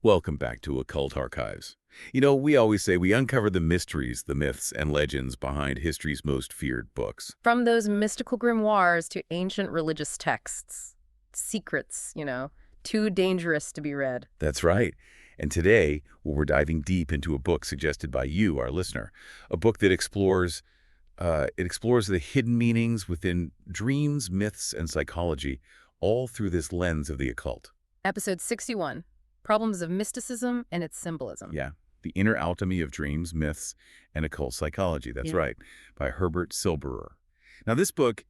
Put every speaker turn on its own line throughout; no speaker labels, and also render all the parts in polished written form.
Welcome back to Occult Archives. We always say we uncover the mysteries, the myths, and legends behind history's most feared books.
From those mystical grimoires to ancient religious texts. Secrets, too dangerous to be read.
That's right. And today, we're diving deep into a book suggested by you, our listener. A book that explores the hidden meanings within dreams, myths, and psychology, all through this lens of the occult.
Episode 61, Problems of Mysticism and Its Symbolism.
Yeah, The Inner Alchemy of Dreams, Myths, and Occult Psychology. That's right, by Herbert Silberer. Now, this book,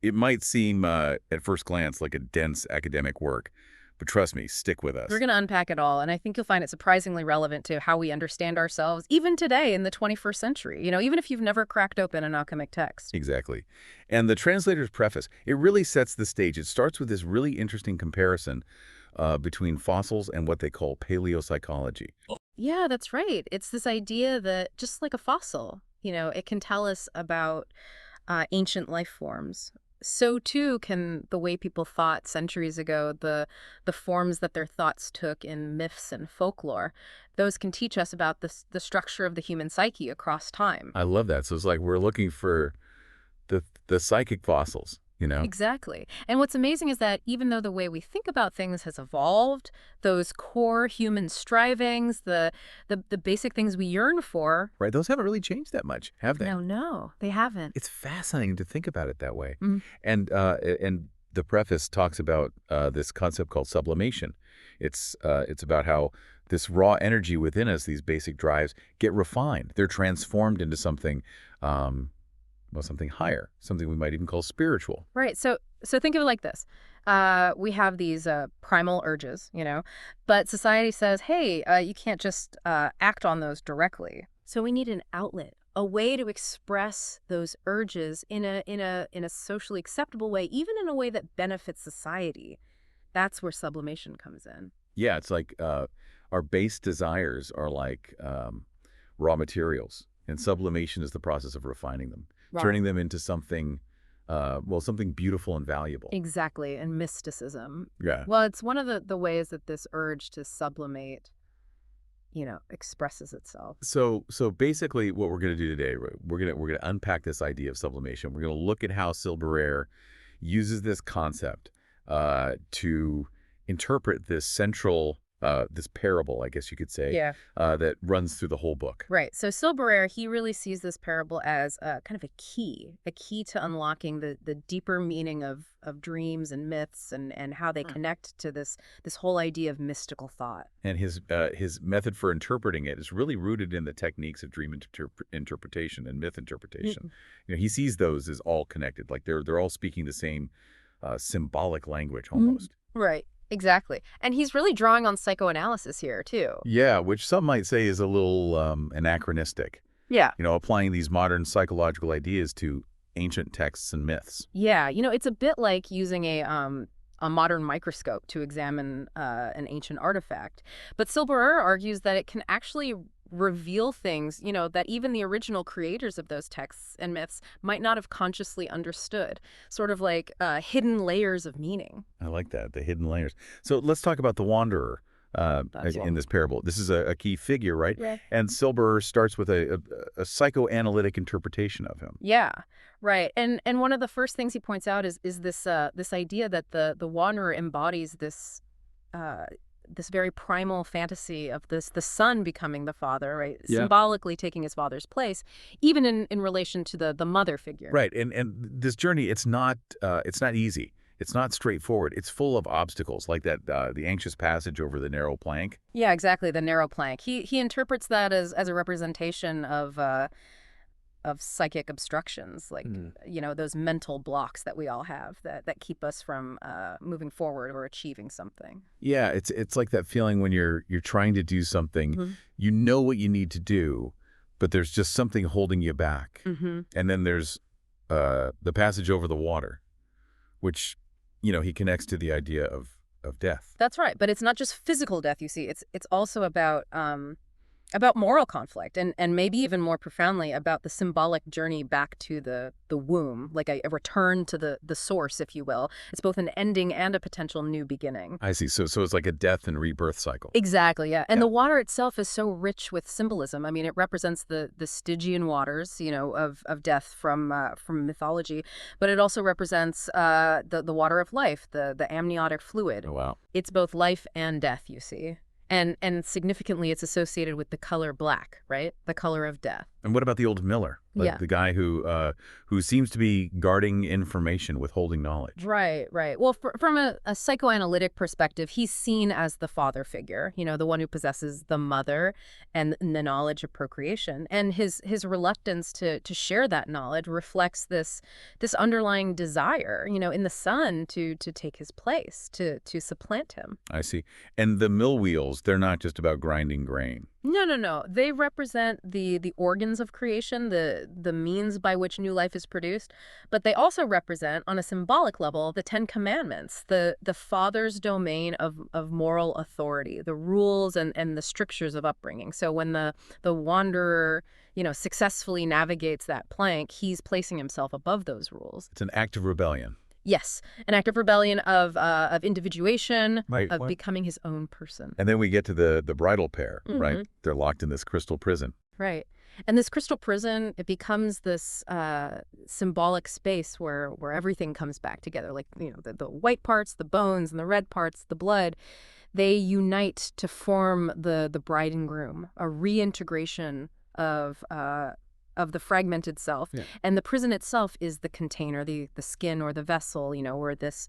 it might seem at first glance like a dense academic work, but trust me, stick with us.
We're going to unpack it all, and I think you'll find it surprisingly relevant to how we understand ourselves, even today in the 21st century, even if you've never cracked open an alchemic text.
Exactly. And the translator's preface, it really sets the stage. It starts with this really interesting comparison between fossils and what they call paleopsychology.
Yeah, that's right. It's this idea that just like a fossil, it can tell us about ancient life forms. So too can the way people thought centuries ago, the forms that their thoughts took in myths and folklore. Those can teach us about the structure of the human psyche across time.
I love that. So it's like we're looking for the psychic fossils.
Exactly. And what's amazing is that even though the way we think about things has evolved, those core human strivings, the basic things we yearn for.
Right, those haven't really changed that much, have they?
No, they haven't.
It's fascinating to think about it that way.
Mm.
And the preface talks about this concept called sublimation. It's about how this raw energy within us, these basic drives, get refined. They're transformed into something something higher, something we might even call spiritual.
Right. So think of it like this. We have these primal urges, but society says, hey, you can't just act on those directly. So we need an outlet, a way to express those urges in a socially acceptable way, even in a way that benefits society. That's where sublimation comes in.
Yeah, it's like our base desires are like raw materials, and sublimation is the process of refining them.
Right.
Turning them into something, something beautiful and valuable.
Exactly, and mysticism.
Yeah.
Well, it's one of the ways that this urge to sublimate, expresses itself.
So basically, what we're going to do today, we're gonna unpack this idea of sublimation. We're going to look at how Silberer uses this concept to interpret this central. This parable, I guess you could say, that runs through the whole book.
Right. So Silberer, he really sees this parable as kind of a key to unlocking the deeper meaning of dreams and myths and how they connect to this whole idea of mystical thought.
And his method for interpreting it is really rooted in the techniques of dream interpretation and myth interpretation. He sees those as all connected, like they're all speaking the same symbolic language almost.
Right. Exactly. And he's really drawing on psychoanalysis here, too.
Yeah, which some might say is a little anachronistic.
Yeah.
Applying these modern psychological ideas to ancient texts and myths.
Yeah. It's a bit like using a modern microscope to examine an ancient artifact. But Silberer argues that it can actually reveal things, that even the original creators of those texts and myths might not have consciously understood, sort of like hidden layers of meaning.
I like that, the hidden layers. So let's talk about the wanderer in this parable. This is a key figure, right?
Yeah.
And Silberer starts with a psychoanalytic interpretation of him.
Yeah, right. And one of the first things he points out is this idea that the wanderer embodies this very primal fantasy of the son becoming the father, right?
Yeah.
Symbolically taking his father's place, even in relation to the mother figure.
Right. And this journey, it's not easy. It's not straightforward. It's full of obstacles, like that the anxious passage over the narrow plank.
Yeah, exactly, the narrow plank. He interprets that as a representation of psychic obstructions, like those mental blocks that we all have that keep us from moving forward or achieving something.
Yeah, it's like that feeling when you're trying to do something, you know what you need to do, but there's just something holding you back. And then there's the passage over the water, which he connects to the idea of death.
That's right, but it's not just physical death. You see, it's also about About moral conflict, and maybe even more profoundly about the symbolic journey back to the womb, like a return to the source, if you will. It's both an ending and a potential new beginning.
I see. So it's like a death and rebirth cycle.
Exactly, yeah. And
Yeah.
the water itself is so rich with symbolism. I mean, it represents the Stygian waters, of death from mythology, but it also represents the water of life, the amniotic fluid.
Oh, wow.
It's both life and death, you see. And significantly, it's associated with the color black, right? The color of death.
And what about the old miller? Like
Yeah.
the guy who seems to be guarding information, withholding knowledge.
Right, right. Well, from a psychoanalytic perspective, he's seen as the father figure, the one who possesses the mother and the knowledge of procreation. And his reluctance to share that knowledge reflects this underlying desire, in the son to take his place, to supplant him.
I see. And the mill wheels, they're not just about grinding grain.
No, no, no. They represent the organs of creation, the means by which new life is produced, but they also represent, on a symbolic level, the Ten Commandments, the father's domain of moral authority, the rules and the strictures of upbringing. So when the wanderer, successfully navigates that plank, he's placing himself above those rules.
It's an act of rebellion.
Yes, an act of rebellion, of individuation,
Right.
of becoming his own person.
And then we get to the bridal pair, right? They're locked in this crystal prison.
Right. And this crystal prison, it becomes this symbolic space where everything comes back together. Like, the white parts, the bones, and the red parts, the blood, they unite to form the bride and groom, a reintegration of the fragmented self.
Yeah.
And the prison itself is the container, the skin or the vessel, where this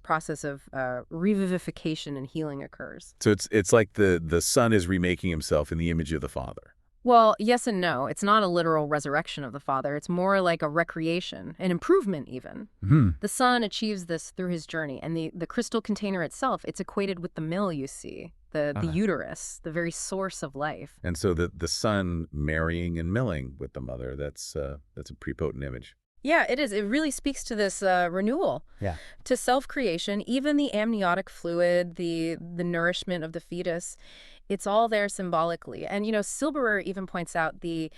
process of revivification and healing occurs.
So it's like the son is remaking himself in the image of the father.
Well, yes and no. It's not a literal resurrection of the father. It's more like a recreation, an improvement even. The son achieves this through his journey, and the crystal container itself, it's equated with the mill, you see, the uterus, the very source of life.
And so the son marrying and milling with the mother, that's a pretty potent image.
Yeah, it is. It really speaks to this renewal, to self-creation, even the amniotic fluid, the nourishment of the fetus. It's all there symbolically. And, Silberer even points out the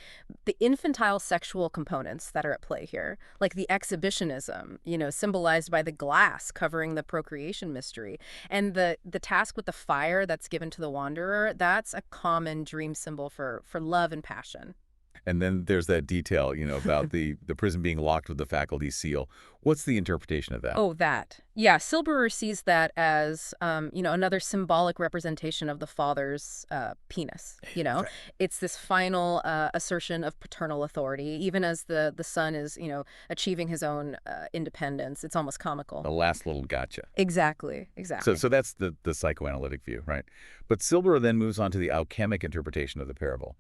infantile sexual components that are at play here, like the exhibitionism, symbolized by the glass covering the procreation mystery. And the task with the fire that's given to the wanderer, that's a common dream symbol for love and passion.
And then there's that detail, about the prison being locked with the faculty seal. What's the interpretation of that?
Oh, that. Yeah, Silberer sees that as, another symbolic representation of the father's penis,
Right.
It's this final assertion of paternal authority, even as the son is, achieving his own independence. It's almost comical.
The last little gotcha.
Exactly.
So that's the psychoanalytic view, right? But Silberer then moves on to the alchemic interpretation of the parable.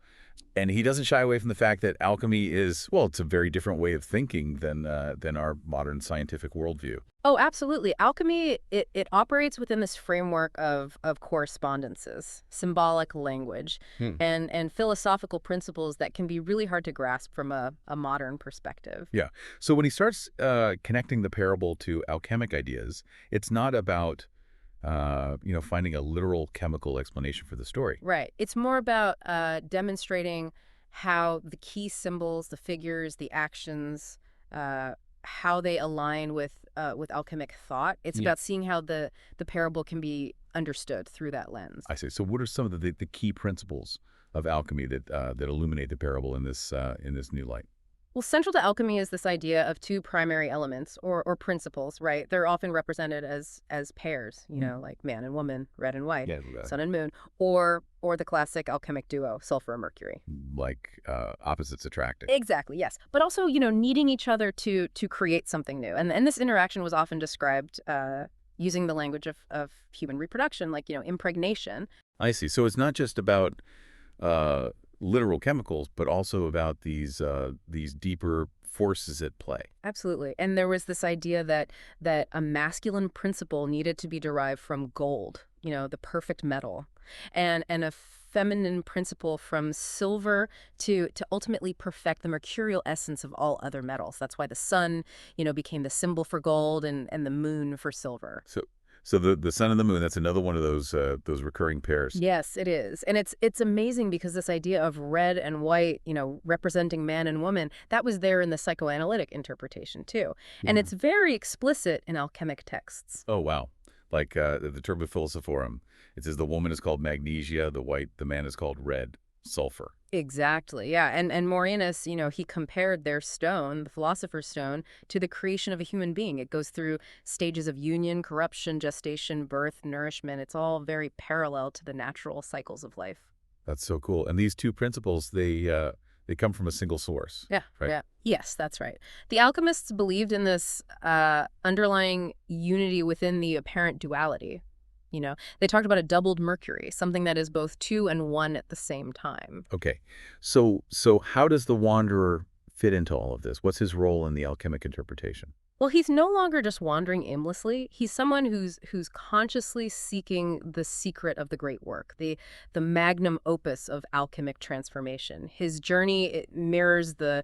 And he doesn't shy away from the fact that alchemy is, well, it's a very different way of thinking than our modern scientific worldview.
Oh, absolutely. Alchemy, it operates within this framework of correspondences, symbolic language, and philosophical principles that can be really hard to grasp from a modern perspective.
Yeah. So when he starts connecting the parable to alchemic ideas, it's not about finding a literal chemical explanation for the story.
Right. It's more about demonstrating how the key symbols, the figures, the actions, how they align with alchemic thought. It's about seeing how the parable can be understood through that lens.
I see. So what are some of the key principles of alchemy that illuminate the parable in this new light?
Well, central to alchemy is this idea of two primary elements or principles, right? They're often represented as pairs, like man and woman, red and white, sun and moon, or the classic alchemic duo, sulfur and mercury.
Like opposites attracting.
Exactly, yes. But also, needing each other to create something new. And this interaction was often described using the language of human reproduction, like, impregnation.
I see. So it's not just about literal chemicals, but also about these deeper forces at play.
Absolutely. And there was this idea that a masculine principle needed to be derived from gold, the perfect metal, and a feminine principle from silver to ultimately perfect the mercurial essence of all other metals. That's why the sun, became the symbol for gold and the moon for silver.
So the sun and the moon, that's another one of those recurring pairs.
Yes, it is. And it's amazing because this idea of red and white, representing man and woman, that was there in the psychoanalytic interpretation too. And
Yeah.
it's very explicit in alchemic texts.
Oh, wow. Like the Turba Philosophorum, it says the woman is called magnesia, the man is called red, sulfur.
Exactly. Yeah. And Morinus, he compared their stone, the philosopher's stone, to the creation of a human being. It goes through stages of union, corruption, gestation, birth, nourishment. It's all very parallel to the natural cycles of life.
That's so cool. And these two principles, they come from a single source.
Yeah.
Right?
Yeah. Yes, that's right. The alchemists believed in this underlying unity within the apparent duality. They talked about a doubled Mercury, something that is both two and one at the same time.
Okay. So how does the wanderer fit into all of this? What's his role in the alchemic interpretation?
Well, he's no longer just wandering aimlessly. He's someone who's consciously seeking the secret of the great work, the magnum opus of alchemic transformation. His journey, it mirrors the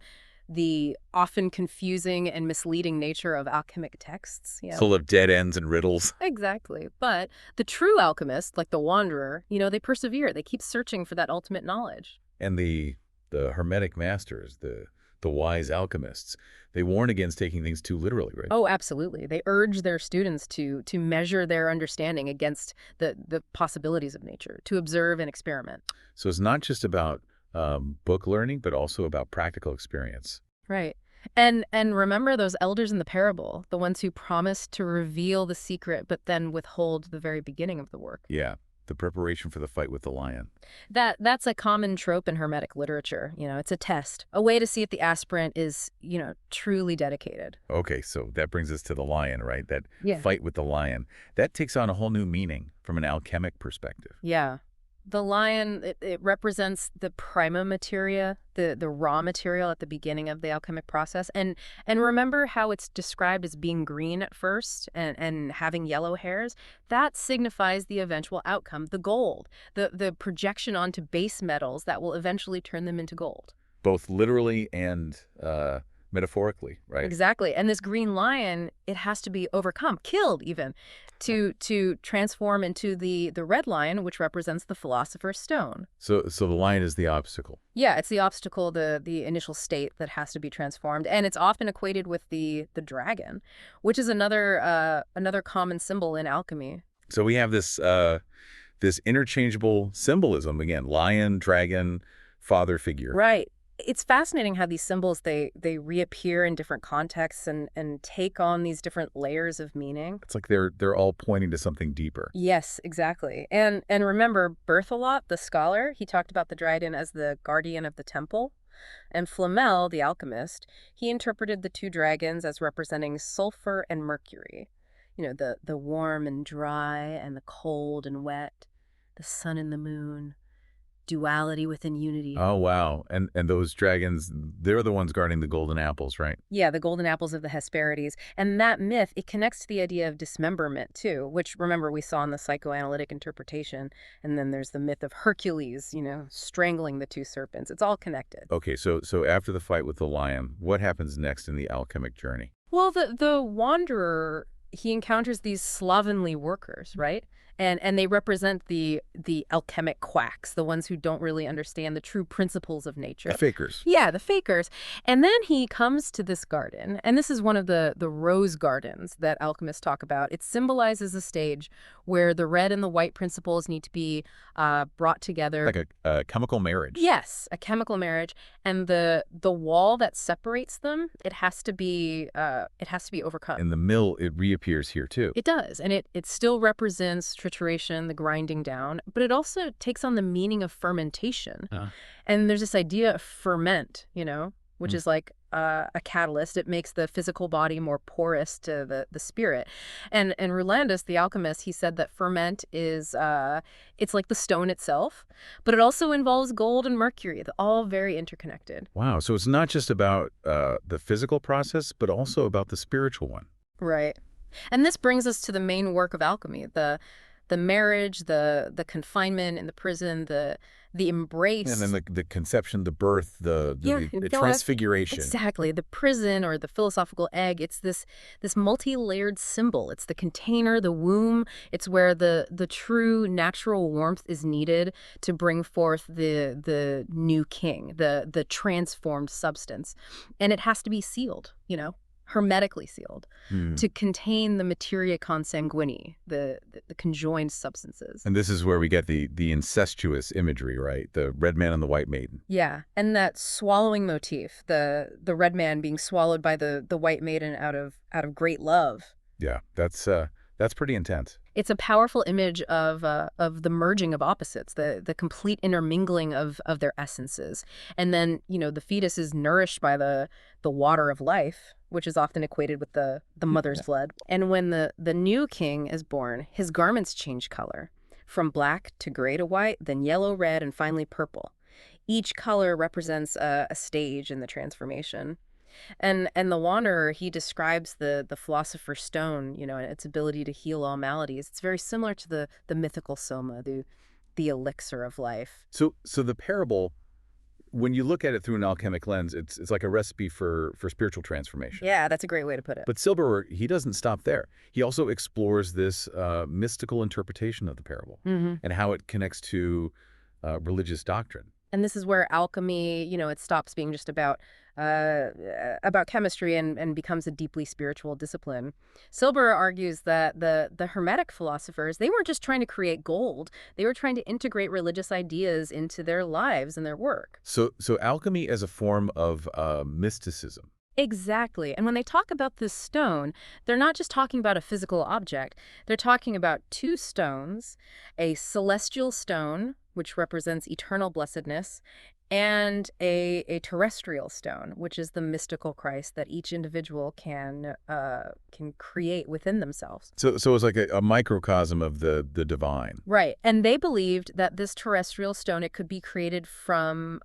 often confusing and misleading nature of alchemic texts.
Full of dead ends and riddles.
Exactly. But the true alchemist, like the wanderer, they persevere. They keep searching for that ultimate knowledge.
And the hermetic masters, the wise alchemists, they warn against taking things too literally, right?
Oh, absolutely. They urge their students to measure their understanding against the possibilities of nature, to observe and experiment.
So it's not just about book learning, but also about practical experience.
Right. And remember those elders in the parable, the ones who promised to reveal the secret, but then withhold the very beginning of the work.
Yeah, the preparation for the fight with the lion.
That's a common trope in Hermetic literature. It's a test, a way to see if the aspirant is, truly dedicated.
Okay, so that brings us to the lion, right? That
Yeah.
fight with the lion. That takes on a whole new meaning from an alchemic perspective.
Yeah. The lion, it represents the prima materia, the raw material at the beginning of the alchemic process. And remember how it's described as being green at first and having yellow hairs? That signifies the eventual outcome, the gold, the projection onto base metals that will eventually turn them into gold.
Both literally and metaphorically, right?
Exactly. And this green lion, it has to be overcome, killed even, to transform into the red lion, which represents the philosopher's stone.
So the lion is the obstacle.
Yeah, it's the obstacle, the initial state that has to be transformed. And it's often equated with the dragon, which is another common symbol in alchemy.
So we have this interchangeable symbolism, again, lion, dragon, father figure.
Right. It's fascinating how these symbols, they reappear in different contexts and take on these different layers of meaning.
It's like they're all pointing to something deeper.
Yes, exactly. And remember, Berthelot, the scholar, he talked about the dragon as the guardian of the temple. And Flamel, the alchemist, he interpreted the two dragons as representing sulfur and mercury. The warm and dry and the cold and wet, the sun and the moon. Duality within unity.
Oh, wow. And those dragons, they're the ones guarding the golden apples, right?
Yeah, the golden apples of the Hesperides. And that myth, it connects to the idea of dismemberment, too, which, remember, we saw in the psychoanalytic interpretation. And then there's the myth of Hercules, strangling the two serpents. It's all connected.
Okay, so after the fight with the lion, what happens next in the alchemic journey?
Well, the wanderer, he encounters these slovenly workers, right? And they represent the alchemic quacks, the ones who don't really understand the true principles of nature.
The fakers.
Yeah, the fakers. And then he comes to this garden, and this is one of the rose gardens that alchemists talk about. It symbolizes a stage where the red and the white principles need to be brought together.
Like a chemical marriage.
Yes, a chemical marriage. And the wall that separates them, it has to be overcome.
In the mill, it reappears here, too.
It does, and it still represents trituration, the grinding down, but it also takes on the meaning of fermentation. And there's this idea of ferment, which is like a catalyst. It makes the physical body more porous to the spirit. And Rulandus, the alchemist, he said that ferment is, it's like the stone itself, but it also involves gold and mercury, all very interconnected.
Wow, so it's not just about the physical process, but also about the spiritual one.
Right. And this brings us to the main work of alchemy, the The marriage, the confinement in the prison, the
And
embrace.
then the conception, the birth,
Yeah,
the
go ahead.
transfiguration.
Exactly. The prison or the philosophical egg, it's this multi-layered symbol. It's the container, the womb. It's where the true natural warmth is needed to bring forth the new king, the transformed substance. And it has to be sealed, hermetically sealed,
Hmm.
to contain the materia consanguinea, the conjoined substances.
And this is where we get the incestuous imagery, right? The red man and the white maiden.
Yeah, and that swallowing motif, the red man being swallowed by the white maiden out of great love.
Yeah, that's pretty intense.
It's a powerful image of the merging of opposites, the complete intermingling of their essences. And then, the fetus is nourished by the water of life, which is often equated with the mother's blood. And when the new king is born, his garments change color, from black to gray to white, then yellow, red, and finally purple. Each color represents a stage in the transformation. And the Wanderer, he describes the philosopher's stone, and its ability to heal all maladies. It's very similar to the mythical soma, the elixir of life.
So the parable, when you look at it through an alchemic lens, it's like a recipe for spiritual transformation.
Yeah, that's a great way to put it.
But Silberer, he doesn't stop there. He also explores this mystical interpretation of the parable and how it connects to religious doctrine.
And this is where alchemy, it stops being just about chemistry and becomes a deeply spiritual discipline. Silberer argues that the Hermetic philosophers, they weren't just trying to create gold. They were trying to integrate religious ideas into their lives and their work.
So alchemy as a form of mysticism.
Exactly. And when they talk about this stone, they're not just talking about a physical object. They're talking about two stones, a celestial stone, which represents eternal blessedness, and a terrestrial stone, which is the mystical Christ that each individual can create within themselves.
So it's like a microcosm of the divine.
Right. And they believed that this terrestrial stone, it could be created from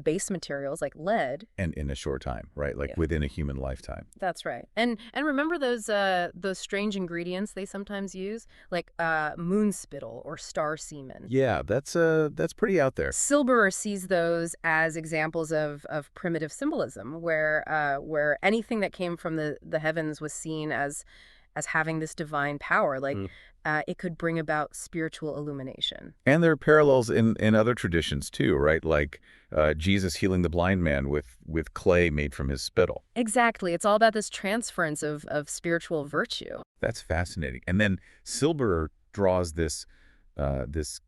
base materials like lead.
And in a short time, right? Like within a human lifetime.
That's right. And remember those strange ingredients they sometimes use, like moon spittle or star semen.
Yeah, that's pretty out there.
Silberer sees those as examples of primitive symbolism, where anything that came from the heavens was seen as having this divine power, like it could bring about spiritual illumination.
And there are parallels in other traditions too, right? Like Jesus healing the blind man with clay made from his spittle.
Exactly. It's all about this transference of spiritual virtue.
That's fascinating. And then Silberer draws this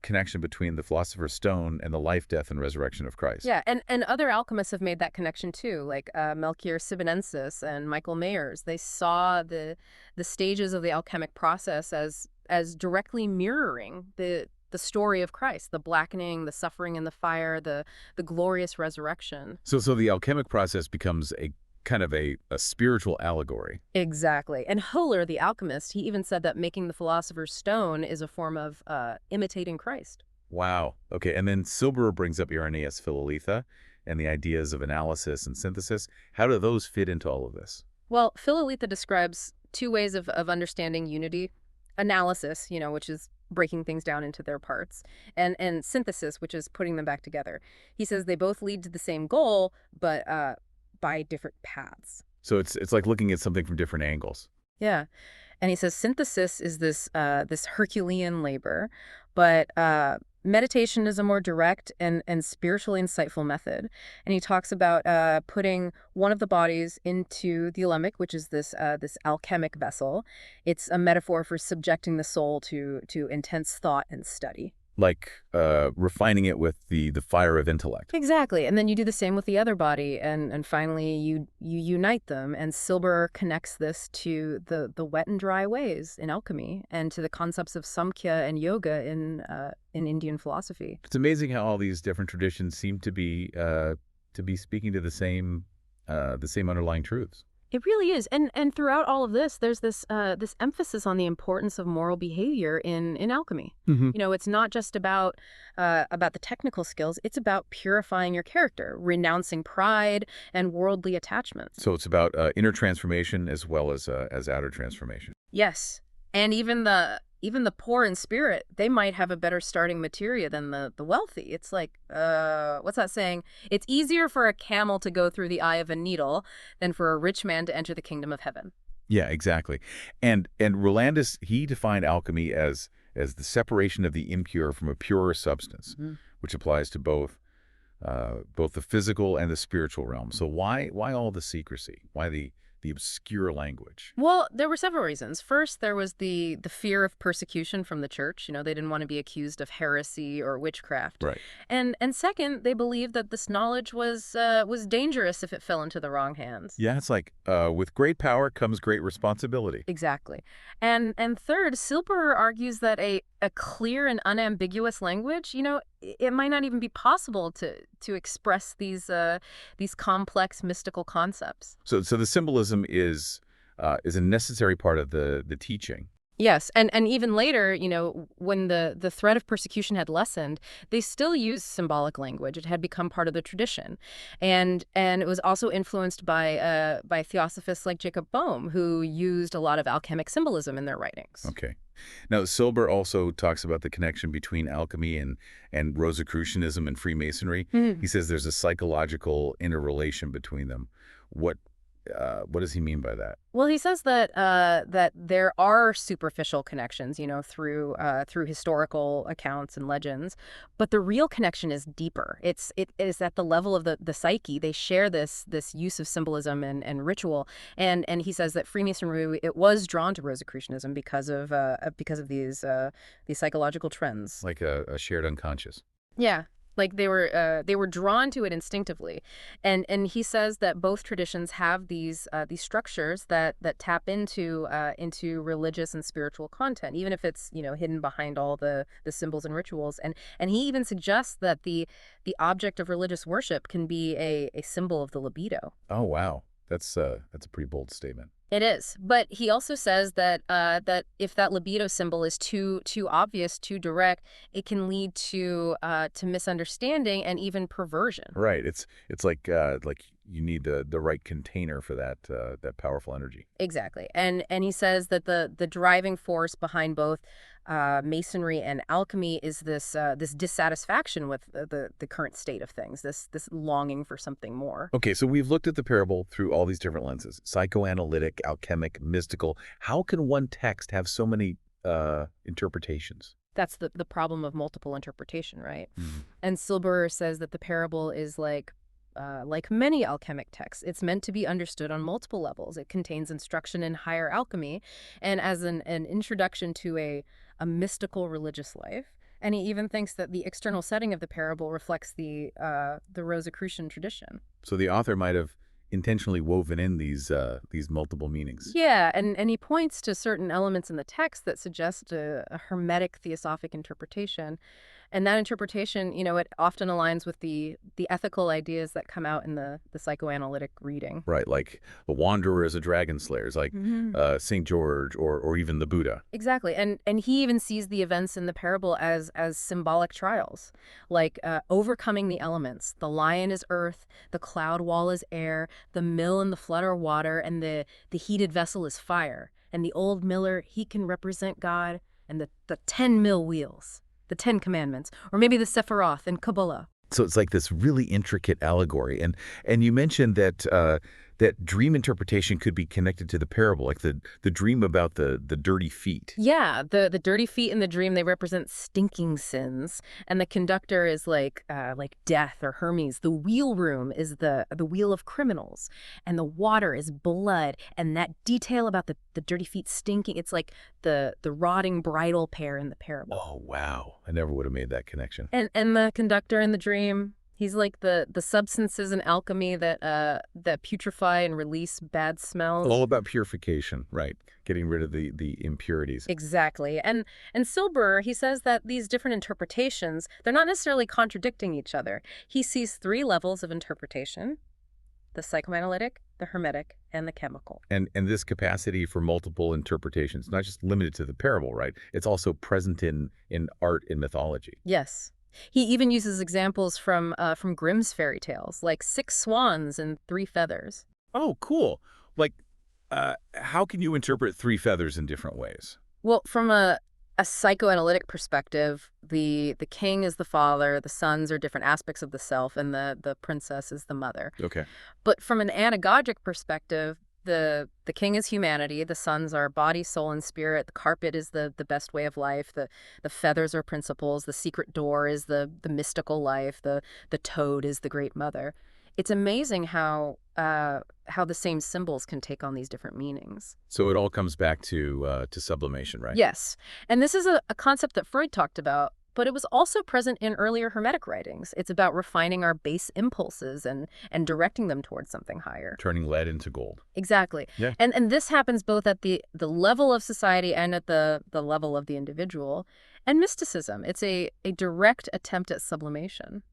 connection between the philosopher's stone and the life, death, and resurrection of Christ.
Yeah, and other alchemists have made that connection too, like Melchior Sibenensis and Michael Mayers. They saw the stages of the alchemic process as directly mirroring the story of Christ, the blackening, the suffering in the fire, the glorious resurrection.
So the alchemic process becomes a kind of a spiritual allegory.
Exactly. And Holler, the alchemist, he even said that making the philosopher's stone is a form of imitating Christ.
Wow. Okay, and then Silberer brings up Irenaeus Philolitha and the ideas of analysis and synthesis. How do those fit into all of this?
Well, Philolitha describes two ways of understanding unity. Analysis, which is breaking things down into their parts, and synthesis, which is putting them back together. He says they both lead to the same goal, but by different paths.
So it's like looking at something from different angles.
Yeah. And he says synthesis is this Herculean labor, but meditation is a more direct and spiritually insightful method. And he talks about putting one of the bodies into the alembic, which is this alchemic vessel. It's a metaphor for subjecting the soul to intense thought and study.
Like refining it with the fire of intellect.
Exactly. And then you do the same with the other body, and finally you unite them. And Silberer connects this to the wet and dry ways in alchemy and to the concepts of Samkhya and yoga in Indian philosophy.
It's amazing how all these different traditions seem to be speaking to the same underlying truths.
It really is. And throughout all of this, there's this emphasis on the importance of moral behavior in alchemy.
Mm-hmm.
It's not just about the technical skills. It's about purifying your character, renouncing pride and worldly attachments.
So it's about inner transformation as well as outer transformation.
Yes. And even the even the poor in spirit, they might have a better starting materia than the wealthy. It's like, what's that saying? It's easier for a camel to go through the eye of a needle than for a rich man to enter the kingdom of heaven.
Yeah, exactly. And Rolandus, he defined alchemy as the separation of the impure from a purer substance, which applies to both the physical and the spiritual realm. So why all the secrecy? Why the obscure language?
Well, there were several reasons. First, there was the fear of persecution from the church. You know, they didn't want to be accused of heresy or witchcraft.
Right.
And second, they believed that this knowledge was dangerous if it fell into the wrong hands.
Yeah, it's like with great power comes great responsibility.
Exactly. And third, Silberer argues that a clear and unambiguous language, you know, it might not even be possible to express these complex mystical concepts.
So the symbolism is a necessary part of the teaching.
Yes, and even later, you know, when the threat of persecution had lessened, they still used symbolic language. It had become part of the tradition, and it was also influenced by theosophists like Jacob Boehme, who used a lot of alchemic symbolism in their writings.
Okay. Now, Silber also talks about the connection between alchemy and Rosicrucianism and Freemasonry. He says there's a psychological interrelation between them. What does he mean by that?
Well, he says that that there are superficial connections, you know, through historical accounts and legends, but the real connection is deeper. It is at the level of the psyche. They share this use of symbolism and ritual, and he says that Freemasonry, it was drawn to Rosicrucianism because of these psychological trends.
Like a shared unconscious.
Yeah. Like they were drawn to it instinctively, and he says that both traditions have these structures that tap into religious and spiritual content, even if it's, you know, hidden behind all the symbols and rituals. And he even suggests that the object of religious worship can be a symbol of the libido.
Oh wow, that's a pretty bold statement.
It is, but he also says that that if that libido symbol is too obvious, too direct, it can lead to misunderstanding and even perversion.
Right. It's like you need the right container for that powerful energy.
Exactly, and he says that the driving force behind both Masonry and alchemy is this dissatisfaction with the current state of things, this longing for something more.
Okay, so we've looked at the parable through all these different lenses: psychoanalytic, alchemic, mystical. How can one text have so many interpretations?
That's the problem of multiple interpretation, right? And Silberer says that the parable is like many alchemic texts, it's meant to be understood on multiple levels. It contains instruction in higher alchemy and as an introduction to a mystical religious life. And he even thinks that the external setting of the parable reflects the Rosicrucian tradition.
So the author might have intentionally woven in these multiple meanings.
Yeah, and he points to certain elements in the text that suggest a hermetic theosophic interpretation. And that interpretation, you know, it often aligns with the ethical ideas that come out in the psychoanalytic reading.
Right, like the Wanderer as a dragon slayer, is like St. George or even the Buddha.
Exactly, and he even sees the events in the parable as symbolic trials, like overcoming the elements. The lion is earth, the cloud wall is air, the mill and the flood are water, and the heated vessel is fire. And the old miller, he can represent God, and the 10 mill wheels. The 10 Commandments, or maybe the Sephiroth and Kabbalah.
So it's like this really intricate allegory. And you mentioned that that dream interpretation could be connected to the parable, like the dream about the dirty feet.
Yeah, the dirty feet in the dream, they represent stinking sins. And the conductor is like death or Hermes. The wheel room is the wheel of criminals. And the water is blood. And that detail about the dirty feet stinking, it's like the rotting bridal pair in the parable.
Oh, wow. I never would have made that connection.
And the conductor in the dream, he's like the substances in alchemy that putrefy and release bad smells.
All about purification, right? Getting rid of the impurities.
Exactly. And Silberer, he says that these different interpretations, they're not necessarily contradicting each other. He sees 3 levels of interpretation: the psychoanalytic, the hermetic, and the chemical.
And this capacity for multiple interpretations, not just limited to the parable, right? It's also present in art and mythology.
Yes. He even uses examples from Grimm's fairy tales, like 6 swans and 3 feathers.
Oh, cool. Like, how can you interpret 3 feathers in different ways?
Well, from a a psychoanalytic perspective, the king is the father, the sons are different aspects of the self, and the princess is the mother.
Okay.
But from an anagogic perspective, the king is humanity, the sons are body, soul, and spirit. The carpet is the best way of life. The feathers are principles. The secret door is the mystical life. The toad is the great mother. It's amazing how the same symbols can take on these different meanings.
So it all comes back to sublimation, right?
Yes. And this is a concept that Freud talked about, but it was also present in earlier hermetic writings. It's about refining our base impulses and directing them towards something higher.
Turning lead into gold.
Exactly.
Yeah.
And this happens both at the level of society and at the level of the individual. And mysticism, it's a direct attempt at sublimation.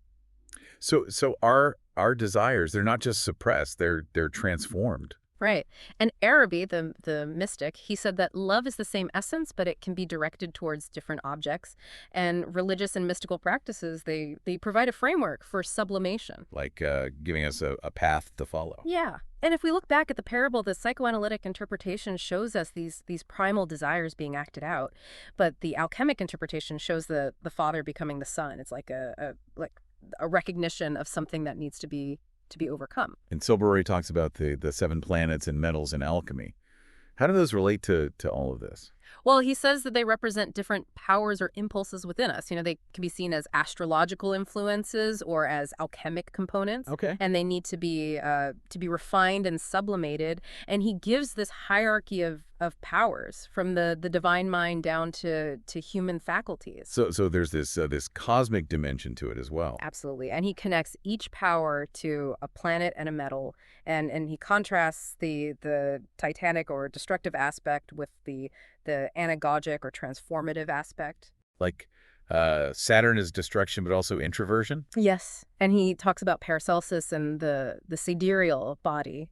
So our desires, they're not just suppressed, they're transformed.
Right. And Araby, the mystic, he said that love is the same essence, but it can be directed towards different objects. And religious and mystical practices, they provide a framework for sublimation.
Like giving us a path to follow.
Yeah. And if we look back at the parable, the psychoanalytic interpretation shows us these primal desires being acted out. But the alchemic interpretation shows the father becoming the son. It's like a recognition of something that needs to be overcome.
And Silberer talks about the 7 planets and metals in alchemy. How do those relate to all of this?
Well, he says that they represent different powers or impulses within us. They can be seen as astrological influences or as alchemic components.
Okay.
And they need to be refined and sublimated. And he gives this hierarchy of powers from the divine mind down to human faculties.
So there's this cosmic dimension to it as well.
Absolutely. And he connects each power to a planet and a metal. And he contrasts the titanic or destructive aspect with the anagogic or transformative aspect.
Like Saturn is destruction, but also introversion?
Yes. And he talks about Paracelsus and the sidereal body,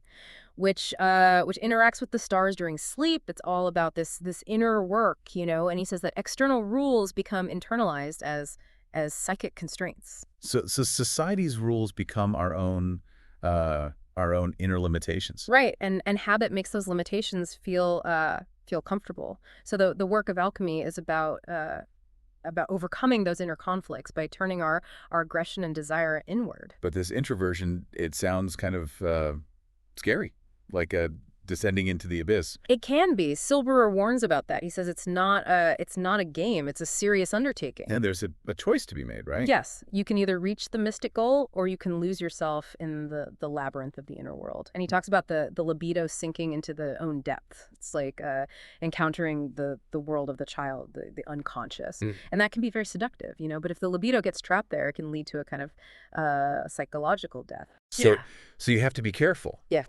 which interacts with the stars during sleep. It's all about this inner work, and he says that external rules become internalized as psychic constraints.
So society's rules become our own inner limitations.
Right. And habit makes those limitations feel comfortable. So the work of alchemy is about overcoming those inner conflicts by turning our aggression and desire inward.
But this introversion, it sounds kind of scary, like descending into the abyss.
It can be. Silberer warns about that. He says it's not a game. It's a serious undertaking.
And there's a choice to be made, right?
Yes. You can either reach the mystic goal or you can lose yourself in the labyrinth of the inner world. And he talks about the libido sinking into the own depth. It's like encountering the world of the child, the unconscious. And that can be very seductive, but if the libido gets trapped there, it can lead to a kind of psychological death.
So you have to be careful.
Yeah.